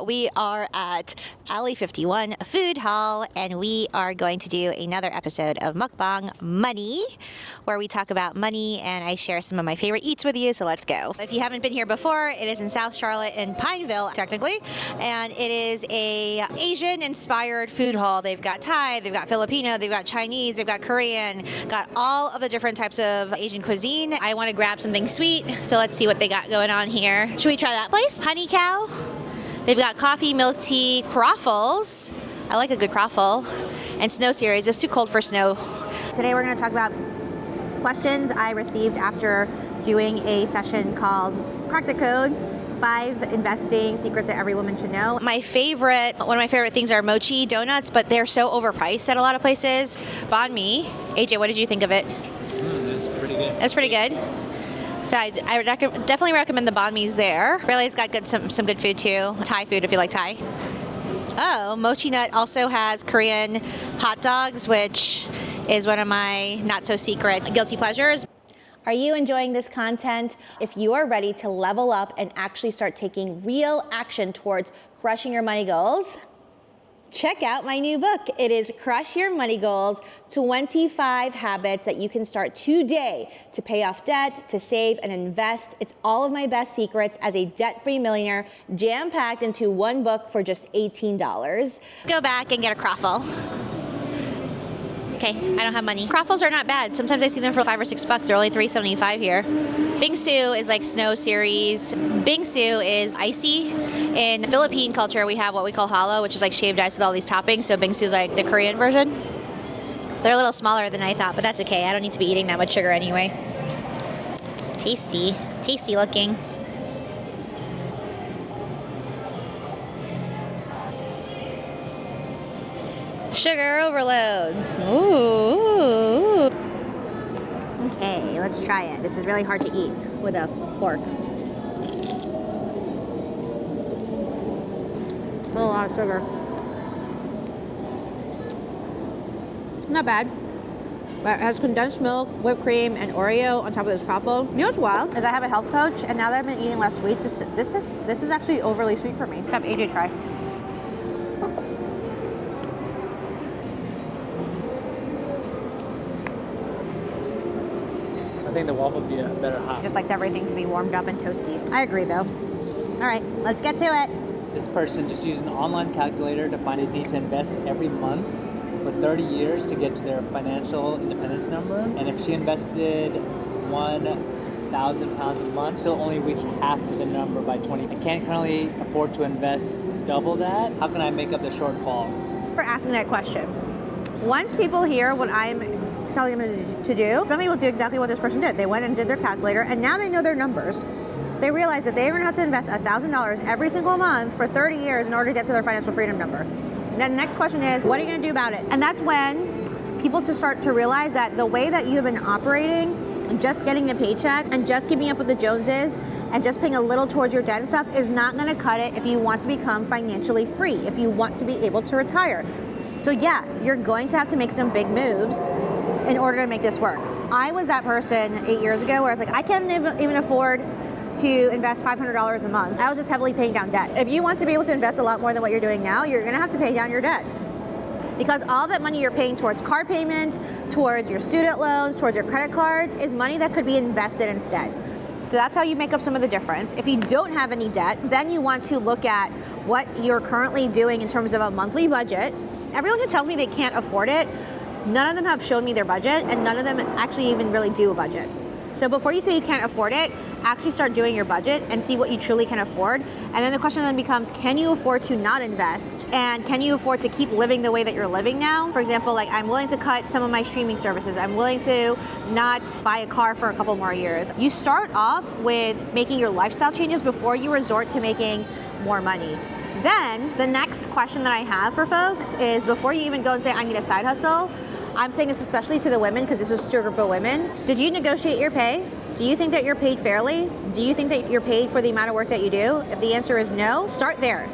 We are at Alley 51 Food Hall, and we are going to do another episode of Mukbang Money, where we talk about money and I share some of my favorite eats with you, so let's go. If you haven't been here before, it is in South Charlotte in Pineville, technically, and it is a Asian-inspired food hall. They've got Thai, they've got Filipino, they've got Chinese, they've got Korean, got all of the different types of Asian cuisine. I want to grab something sweet, so let's see what they got going on here. Should we try that place? Honey Cow? They've got coffee, milk tea, croffles. I like a good croffle. And snow series. It's too cold for snow. Today we're going to talk about questions I received after doing a session called Crack the Code, 5 investing secrets that every woman should know. One of my favorite things are mochi donuts, but they're so overpriced at a lot of places. Banh mi. AJ, what did you think of it? That's pretty good. That's pretty good. So I definitely recommend the banh mi's there. Really, it's got some good food too. Thai food if you like Thai. Oh, Mochi Nut also has Korean hot dogs, which is one of my not-so-secret guilty pleasures. Are you enjoying this content? If you are ready to level up and actually start taking real action towards crushing your money goals, check out my new book. It is Crush Your Money Goals, 25 habits that you can start today to pay off debt, to save and invest. It's all of my best secrets as a debt-free millionaire, jam-packed into one book for just $18. Go back and get a croffle. Okay, I don't have money. Croffles are not bad. Sometimes I see them for $5 or $6. They're only $3.75 here. Bingsu is like snow series. Bingsu is icy. In Philippine culture, we have what we call halo, which is like shaved ice with all these toppings. So Bingsu is like the Korean version. They're a little smaller than I thought, but that's okay. I don't need to be eating that much sugar anyway. Tasty. Tasty looking. Sugar overload. Ooh. Okay, let's try it. This is really hard to eat with a fork. A lot of sugar. Not bad. But it has condensed milk, whipped cream, and Oreo on top of this croffle. You know what's wild? Is I have a health coach, and now that I've been eating less sweets, this is actually overly sweet for me. Let's have AJ try. I think the waffle would be a better hot. Just likes everything to be warmed up and toasty. I agree, though. All right, let's get to it. This person just used an online calculator to find a need to invest every month for 30 years to get to their financial independence number. And if she invested 1,000 pounds a month, she'll only reach half of the number by 20. I can't currently afford to invest double that. How can I make up the shortfall? For asking that question. Once people hear what I'm telling them to do, some people do exactly what this person did. They went and did their calculator, and now they know their numbers. They realize that they're going to have to invest $1,000 every single month for 30 years in order to get to their financial freedom number. Then the next question is, what are you going to do about it? And that's when people start to realize that the way that you have been operating, just getting the paycheck and just keeping up with the Joneses and just paying a little towards your debt and stuff is not going to cut it if you want to become financially free, if you want to be able to retire. So yeah, you're going to have to make some big moves in order to make this work. I was that person 8 years ago where I was like, I can't even afford to invest $500 a month. I was just heavily paying down debt. If you want to be able to invest a lot more than what you're doing now, you're gonna have to pay down your debt. Because all that money you're paying towards car payments, towards your student loans, towards your credit cards, is money that could be invested instead. So that's how you make up some of the difference. If you don't have any debt, then you want to look at what you're currently doing in terms of a monthly budget. Everyone who tells me they can't afford it, none of them have shown me their budget, and none of them actually even really do a budget. So before you say you can't afford it, actually start doing your budget and see what you truly can afford. And then the question then becomes, can you afford to not invest? And can you afford to keep living the way that you're living now? For example, like I'm willing to cut some of my streaming services. I'm willing to not buy a car for a couple more years. You start off with making your lifestyle changes before you resort to making more money. Then the next question that I have for folks is, before you even go and say, I need a side hustle, I'm saying this especially to the women because this is to a group of women. Did you negotiate your pay? Do you think that you're paid fairly? Do you think that you're paid for the amount of work that you do? If the answer is no, start there.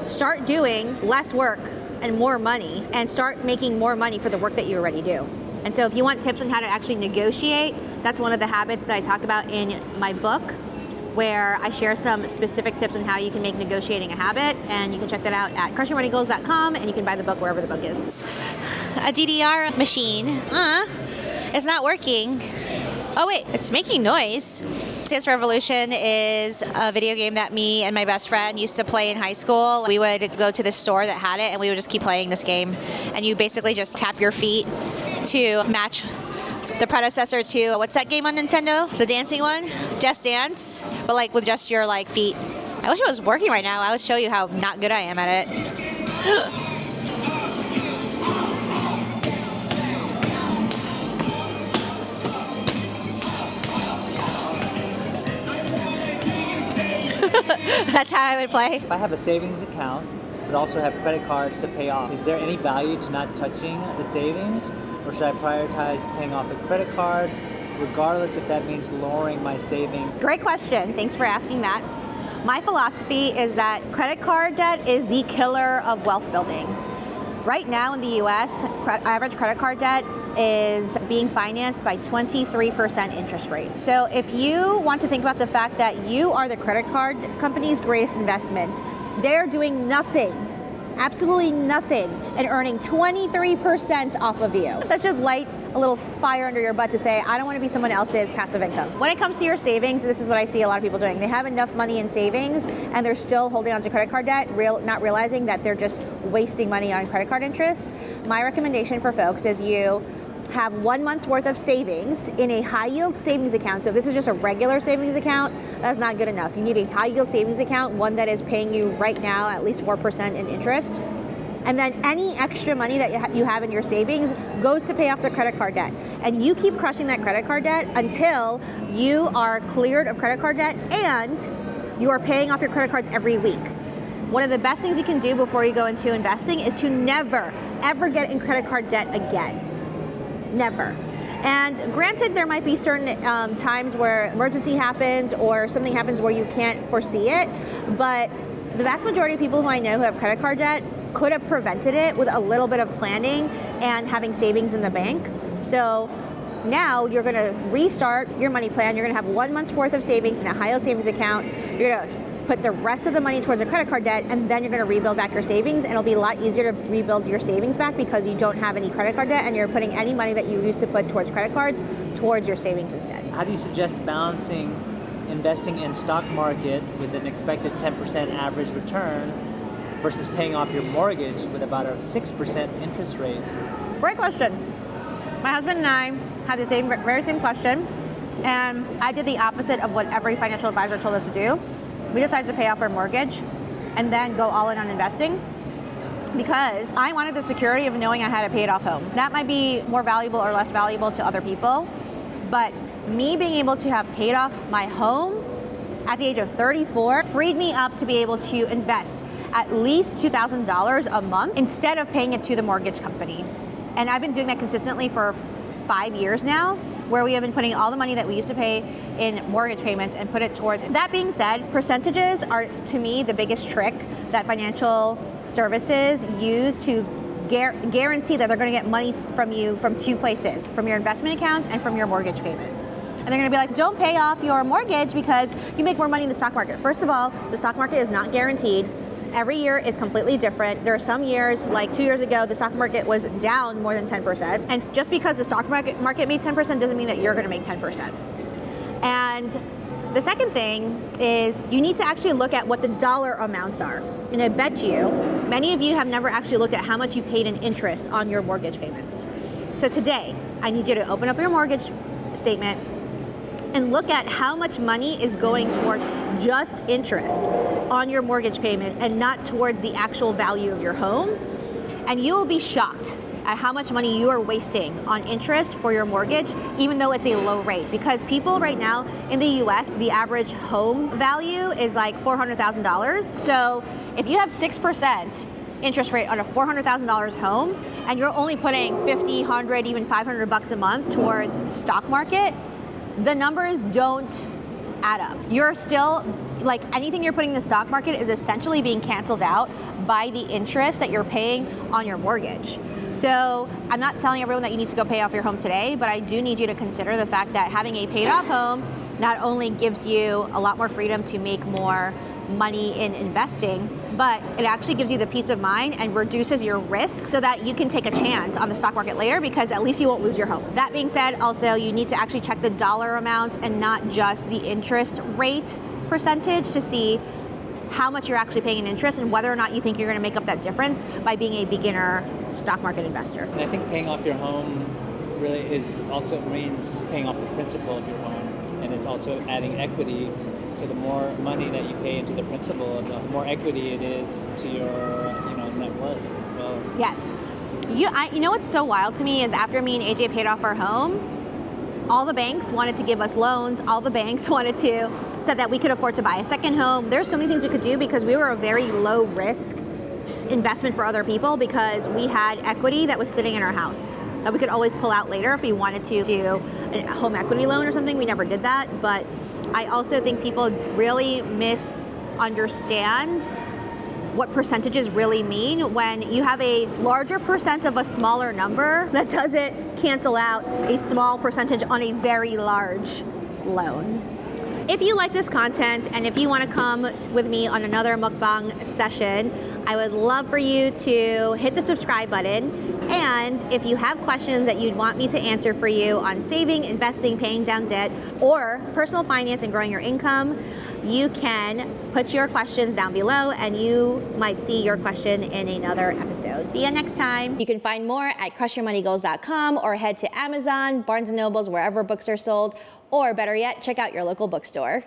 Start doing less work and more money, and start making more money for the work that you already do. And so if you want tips on how to actually negotiate, that's one of the habits that I talk about in my book. where I share some specific tips on how you can make negotiating a habit, and you can check that out at crushingmoneygoals.com, and you can buy the book wherever the book is. A DDR machine. It's not working. Oh wait, it's making noise. Dance Revolution is a video game that me and my best friend used to play in high school. We would go to the store that had it, and we would just keep playing this game. And you basically just tap your feet to match the predecessor to, what's that game on Nintendo? The dancing one? Just Dance, but like with just your like feet. I wish it was working right now. I would show you how not good I am at it. That's how I would play. If I have a savings account, but also have credit cards to pay off, is there any value to not touching the savings? Or should I prioritize paying off the credit card, regardless if that means lowering my saving? Great question. Thanks for asking that. My philosophy is that credit card debt is the killer of wealth building. Right now in the US, average credit card debt is being financed by 23% interest rate. So if you want to think about the fact that you are the credit card company's greatest investment, they're doing nothing, absolutely nothing, and earning 23% off of you. That should light a little fire under your butt to say, I don't want to be someone else's passive income. When it comes to your savings, this is what I see a lot of people doing. They have enough money in savings and they're still holding on to credit card debt, not realizing that they're just wasting money on credit card interest. My recommendation for folks is you have 1 month's worth of savings in a high yield savings account. So if this is just a regular savings account, that's not good enough. You need a high yield savings account, one that is paying you right now at least 4% in interest. And then any extra money that you have in your savings goes to pay off the credit card debt. And you keep crushing that credit card debt until you are cleared of credit card debt and you are paying off your credit cards every week. One of the best things you can do before you go into investing is to never, ever get in credit card debt again. Never. And granted, there might be certain times where emergency happens or something happens where you can't foresee it, but the vast majority of people who I know who have credit card debt could have prevented it with a little bit of planning and having savings in the bank. So now you're going to restart your money plan. You're going to have 1 month's worth of savings in a high yield savings account. You're going to put the rest of the money towards a credit card debt, and then you're going to rebuild back your savings, and it'll be a lot easier to rebuild your savings back because you don't have any credit card debt and you're putting any money that you used to put towards credit cards towards your savings instead. How do you suggest balancing investing in stock market with an expected 10% average return versus paying off your mortgage with about a 6% interest rate? Great question. My husband and I had the very same question, and I did the opposite of what every financial advisor told us to do. We decided to pay off our mortgage and then go all in on investing because I wanted the security of knowing I had a paid off home. That might be more valuable or less valuable to other people, but me being able to have paid off my home at the age of 34 freed me up to be able to invest at least $2,000 a month instead of paying it to the mortgage company. And I've been doing that consistently for 5 years now, where we have been putting all the money that we used to pay in mortgage payments and put it towards it. That being said, percentages are, to me, the biggest trick that financial services use to guarantee that they're going to get money from you from two places, from your investment account and from your mortgage payment. And they're going to be like, don't pay off your mortgage because you make more money in the stock market. First of all, the stock market is not guaranteed. Every year is completely different. There are some years, like 2 years ago, the stock market was down more than 10%. And just because the stock market made 10% doesn't mean that you're going to make 10%. And the second thing is you need to actually look at what the dollar amounts are. And I bet you, many of you have never actually looked at how much you paid in interest on your mortgage payments. So today, I need you to open up your mortgage statement and look at how much money is going toward just interest on your mortgage payment and not towards the actual value of your home. And you will be shocked at how much money you are wasting on interest for your mortgage, even though it's a low rate. Because people right now in the US, the average home value is like $400,000. So if you have 6% interest rate on a $400,000 home, and you're only putting $50, $100, even $500 a month towards stock market, the numbers don't add up. You're still, like, anything you're putting in the stock market is essentially being canceled out by the interest that you're paying on your mortgage. So I'm not telling everyone that you need to go pay off your home today, but I do need you to consider the fact that having a paid off home not only gives you a lot more freedom to make more money in investing, but it actually gives you the peace of mind and reduces your risk so that you can take a chance on the stock market later, because at least you won't lose your home. That being said, also you need to actually check the dollar amount and not just the interest rate percentage to see how much you're actually paying in interest and whether or not you think you're going to make up that difference by being a beginner stock market investor. And I think paying off your home really means paying off the principal of your home, and it's also adding equity. So the more money that you pay into the principal, the more equity it is to your net worth as well. Yes. You know what's so wild to me is after me and AJ paid off our home, all the banks wanted to give us loans. All the banks said that we could afford to buy a second home. There's so many things we could do because we were a very low risk investment for other people, because we had equity that was sitting in our house that we could always pull out later if we wanted to do a home equity loan or something. We never did that. But I also think people really misunderstand what percentages really mean. When you have a larger percent of a smaller number, that doesn't cancel out a small percentage on a very large loan. If you like this content and if you want to come with me on another mukbang session, I would love for you to hit the subscribe button. And if you have questions that you'd want me to answer for you on saving, investing, paying down debt, or personal finance and growing your income, you can put your questions down below and you might see your question in another episode. See you next time. You can find more at crushyourmoneygoals.com or head to Amazon, Barnes & Noble's, wherever books are sold, or better yet, check out your local bookstore.